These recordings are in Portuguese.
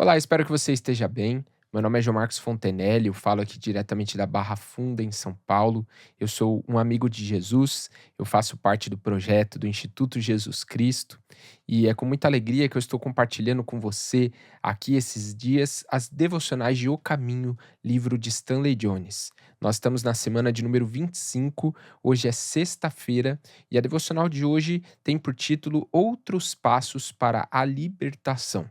Olá, espero que você esteja bem. Meu nome é João Marcos Fontenelle, eu falo aqui diretamente da Barra Funda, em São Paulo. Eu sou um amigo de Jesus, eu faço parte do projeto do Instituto Jesus Cristo e é com muita alegria que eu estou compartilhando com você aqui esses dias as devocionais de O Caminho, livro de Stanley Jones. Nós estamos na semana de número 25, hoje é sexta-feira e a devocional de hoje tem por título Outros Passos para a Libertação.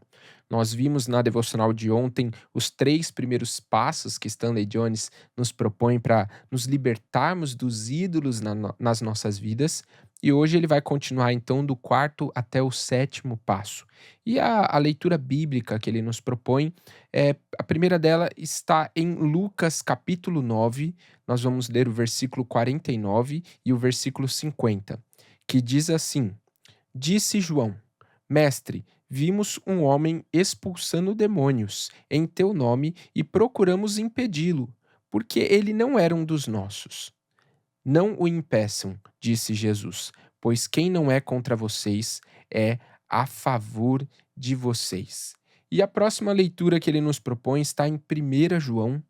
Nós vimos na devocional de ontem os 3 primeiros passos que Stanley Jones nos propõe para nos libertarmos dos ídolos nas nossas vidas, e hoje ele vai continuar então do quarto até o sétimo passo. E a leitura bíblica que ele nos propõe, a primeira dela está em Lucas capítulo 9, nós vamos ler o versículo 49 e o versículo 50, que diz assim: Disse João: Mestre, vimos um homem expulsando demônios em teu nome e procuramos impedi-lo, porque ele não era um dos nossos. Não o impeçam, disse Jesus, pois quem não é contra vocês é a favor de vocês. E a próxima leitura que ele nos propõe está em 1 João,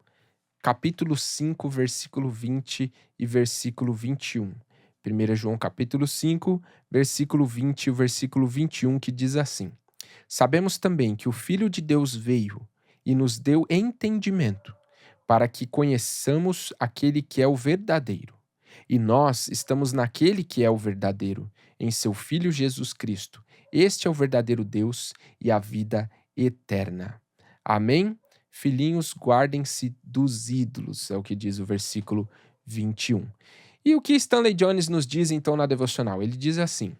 capítulo 5, versículo 20 e versículo 21. 1 João capítulo 5, versículo 20 e o versículo 21, que diz assim: Sabemos também que o Filho de Deus veio e nos deu entendimento, para que conheçamos aquele que é o verdadeiro. E nós estamos naquele que é o verdadeiro, em seu Filho Jesus Cristo. Este é o verdadeiro Deus e a vida eterna. Amém? Filhinhos, guardem-se dos ídolos, é o que diz o versículo 21. E o que Stanley Jones nos diz então na devocional? Ele diz assim: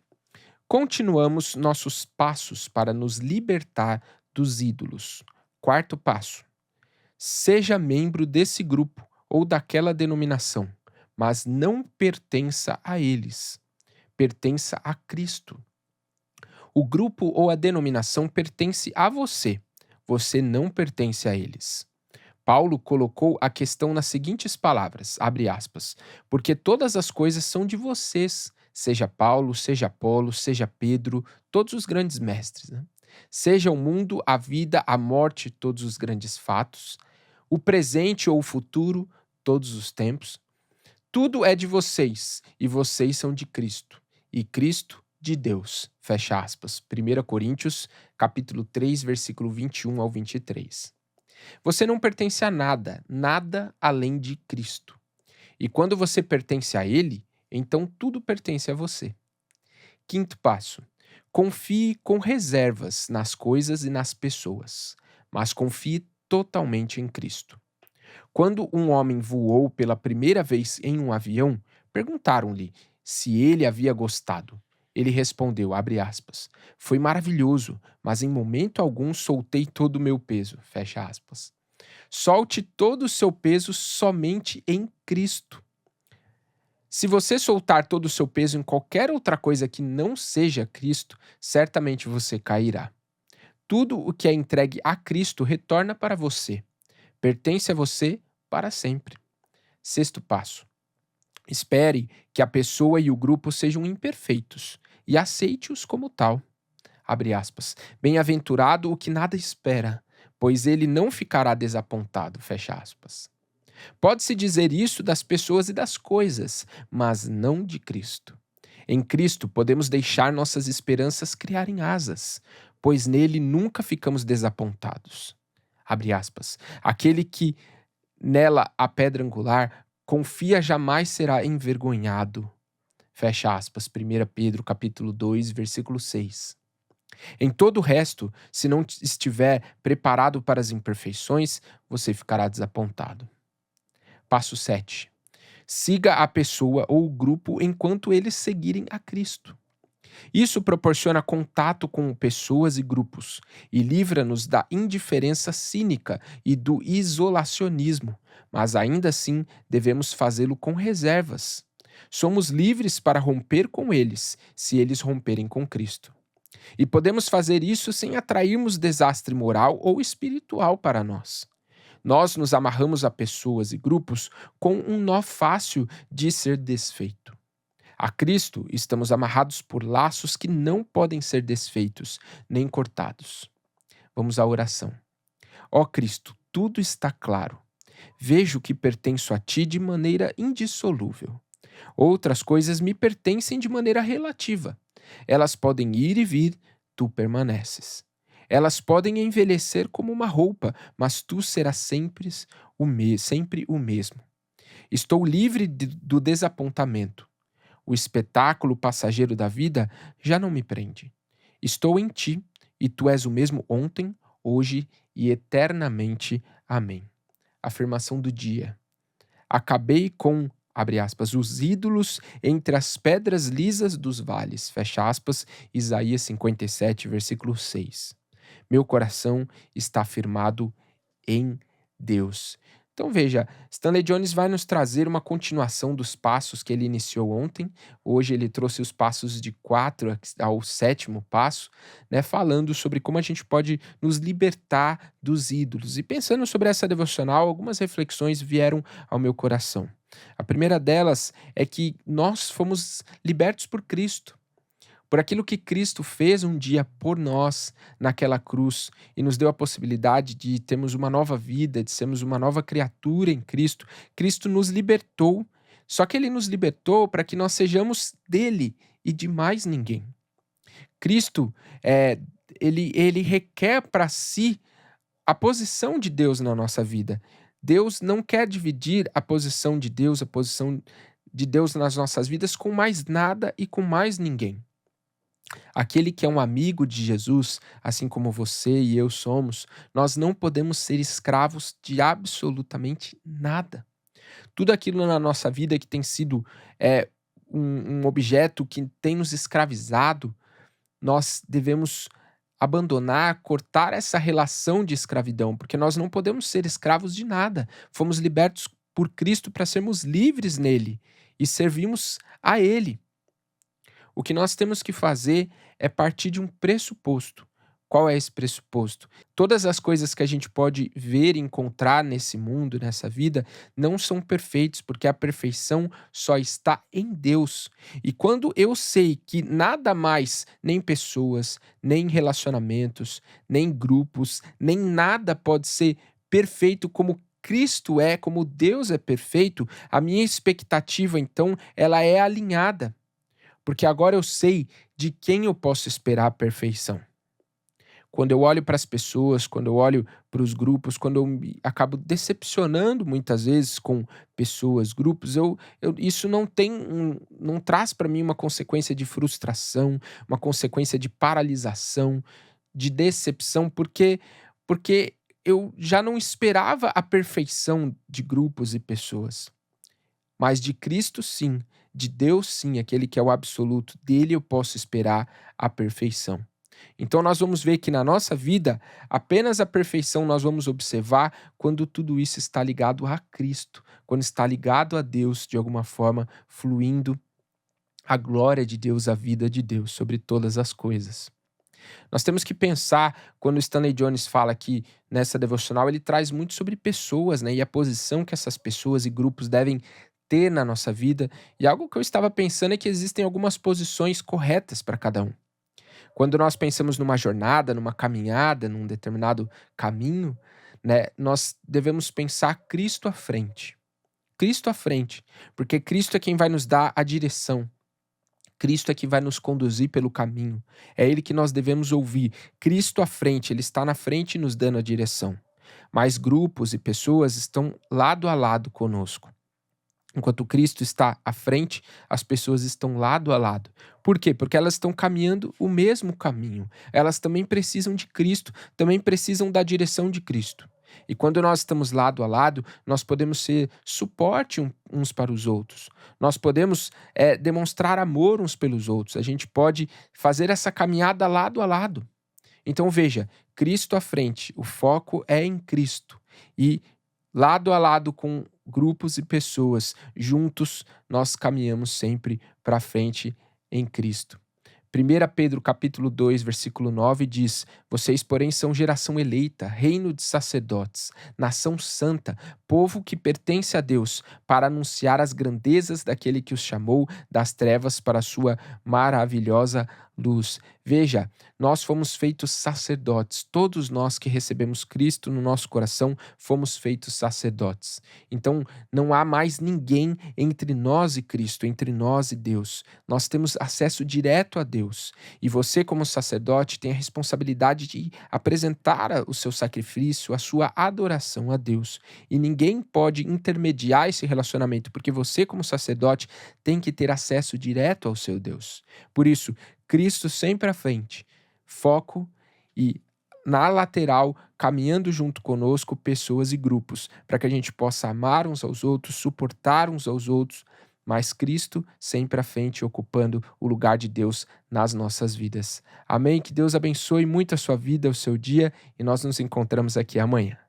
Continuamos nossos passos para nos libertar dos ídolos. Quarto passo: seja membro desse grupo ou daquela denominação, mas não pertença a eles. Pertença a Cristo. O grupo ou a denominação pertence a você. Você não pertence a eles. Paulo colocou a questão nas seguintes palavras, abre aspas, porque todas as coisas são de vocês, seja Paulo, seja Apolo, seja Pedro, todos os grandes mestres, né? Seja o mundo, a vida, a morte, todos os grandes fatos, o presente ou o futuro, todos os tempos, tudo é de vocês, e vocês são de Cristo, e Cristo de Deus, fecha aspas. 1 Coríntios, capítulo 3, versículo 21 ao 23. Você não pertence a nada, nada além de Cristo. E quando você pertence a Ele, então tudo pertence a você. Quinto passo: confie com reservas nas coisas e nas pessoas, mas confie totalmente em Cristo. Quando um homem voou pela primeira vez em um avião, perguntaram-lhe se ele havia gostado. Ele respondeu, abre aspas, foi maravilhoso, mas em momento algum soltei todo o meu peso, fecha aspas. Solte todo o seu peso somente em Cristo. Se você soltar todo o seu peso em qualquer outra coisa que não seja Cristo, certamente você cairá. Tudo o que é entregue a Cristo retorna para você. Pertence a você para sempre. Sexto passo: espere que a pessoa e o grupo sejam imperfeitos e aceite-os como tal. Abre aspas. Bem-aventurado o que nada espera, pois ele não ficará desapontado. Fecha aspas. Pode-se dizer isso das pessoas e das coisas, mas não de Cristo. Em Cristo podemos deixar nossas esperanças criarem asas, pois nele nunca ficamos desapontados. Abre aspas. Aquele que nela a pedra angular confia jamais será envergonhado. Fecha aspas. 1 Pedro capítulo 2, versículo 6. Em todo o resto, se não estiver preparado para as imperfeições, você ficará desapontado. Passo 7. Siga a pessoa ou o grupo enquanto eles seguirem a Cristo. Isso proporciona contato com pessoas e grupos e livra-nos da indiferença cínica e do isolacionismo, mas ainda assim devemos fazê-lo com reservas. Somos livres para romper com eles, se eles romperem com Cristo. E podemos fazer isso sem atrairmos desastre moral ou espiritual para nós. Nós nos amarramos a pessoas e grupos com um nó fácil de ser desfeito. A Cristo estamos amarrados por laços que não podem ser desfeitos nem cortados. Vamos à oração. Ó Cristo, tudo está claro. Vejo que pertenço a ti de maneira indissolúvel. Outras coisas me pertencem de maneira relativa. Elas podem ir e vir, tu permaneces. Elas podem envelhecer como uma roupa, mas tu serás sempre o mesmo. Estou livre do desapontamento. O espetáculo passageiro da vida já não me prende. Estou em ti, e tu és o mesmo ontem, hoje e eternamente. Amém. Afirmação do dia. Acabei com, abre aspas, os ídolos entre as pedras lisas dos vales, fecha aspas, Isaías 57, versículo 6. Meu coração está firmado em Deus. Então veja, Stanley Jones vai nos trazer uma continuação dos passos que ele iniciou ontem. Hoje ele trouxe os passos de 4 ao 7º passo, né, falando sobre como a gente pode nos libertar dos ídolos. E pensando sobre essa devocional, algumas reflexões vieram ao meu coração. A primeira delas é que nós fomos libertos por Cristo. Por aquilo que Cristo fez um dia por nós naquela cruz e nos deu a possibilidade de termos uma nova vida, de sermos uma nova criatura em Cristo. Cristo nos libertou, só que ele nos libertou para que nós sejamos dele e de mais ninguém. Cristo, ele requer para si a posição de Deus na nossa vida. Deus não quer dividir a posição de Deus, a posição de Deus nas nossas vidas com mais nada e com mais ninguém. Aquele que é um amigo de Jesus, assim como você e eu somos, nós não podemos ser escravos de absolutamente nada. Tudo aquilo na nossa vida que tem sido um objeto que tem nos escravizado, nós devemos abandonar, cortar essa relação de escravidão, porque nós não podemos ser escravos de nada. Fomos libertos por Cristo para sermos livres nele e servimos a Ele. O que nós temos que fazer é partir de um pressuposto. Qual é esse pressuposto? Todas as coisas que a gente pode ver e encontrar nesse mundo, nessa vida, não são perfeitas, porque a perfeição só está em Deus. E quando eu sei que nada mais, nem pessoas, nem relacionamentos, nem grupos, nem nada pode ser perfeito como Cristo é, como Deus é perfeito, a minha expectativa, então, ela é alinhada. Porque agora eu sei de quem eu posso esperar a perfeição. Quando eu olho para as pessoas, quando eu olho para os grupos, quando eu acabo decepcionando muitas vezes com pessoas, grupos, isso não traz para mim uma consequência de frustração, uma consequência de paralisação, de decepção, porque eu já não esperava a perfeição de grupos e pessoas. Mas de Cristo, sim. De Deus, sim. Aquele que é o absoluto. Dele eu posso esperar a perfeição. Então nós vamos ver que na nossa vida, apenas a perfeição nós vamos observar quando tudo isso está ligado a Cristo. Quando está ligado a Deus, de alguma forma, fluindo a glória de Deus, a vida de Deus sobre todas as coisas. Nós temos que pensar, quando Stanley Jones fala aqui nessa devocional, ele traz muito sobre pessoas, né? E a posição que essas pessoas e grupos devem ter na nossa vida. E algo que eu estava pensando é que existem algumas posições corretas para cada um. Quando nós pensamos numa jornada, numa caminhada, num determinado caminho, né, nós devemos pensar Cristo à frente. Cristo à frente, porque Cristo é quem vai nos dar a direção. Cristo é que vai nos conduzir pelo caminho. É Ele que nós devemos ouvir. Cristo à frente, Ele está na frente nos dando a direção. Mas grupos e pessoas estão lado a lado conosco. Enquanto Cristo está à frente, as pessoas estão lado a lado. Por quê? Porque elas estão caminhando o mesmo caminho. Elas também precisam de Cristo, também precisam da direção de Cristo. E quando nós estamos lado a lado, nós podemos ser suporte uns para os outros. Nós podemos demonstrar amor uns pelos outros. A gente pode fazer essa caminhada lado a lado. Então veja, Cristo à frente, o foco é em Cristo. E lado a lado com grupos e pessoas, juntos nós caminhamos sempre para frente em Cristo. 1 Pedro capítulo 2, versículo 9 diz: Vocês, porém, são geração eleita, reino de sacerdotes, nação santa, povo que pertence a Deus, para anunciar as grandezas daquele que os chamou das trevas para a sua maravilhosa luz. Veja, nós fomos feitos sacerdotes. Todos nós que recebemos Cristo no nosso coração fomos feitos sacerdotes. Então, não há mais ninguém entre nós e Cristo, entre nós e Deus. Nós temos acesso direto a Deus. E você, como sacerdote, tem a responsabilidade de apresentar o seu sacrifício, a sua adoração a Deus. E ninguém pode intermediar esse relacionamento, porque você, como sacerdote, tem que ter acesso direto ao seu Deus. Por isso, Cristo sempre à frente, foco e na lateral, caminhando junto conosco, pessoas e grupos, para que a gente possa amar uns aos outros, suportar uns aos outros, mas Cristo sempre à frente, ocupando o lugar de Deus nas nossas vidas. Amém? Que Deus abençoe muito a sua vida, o seu dia, e nós nos encontramos aqui amanhã.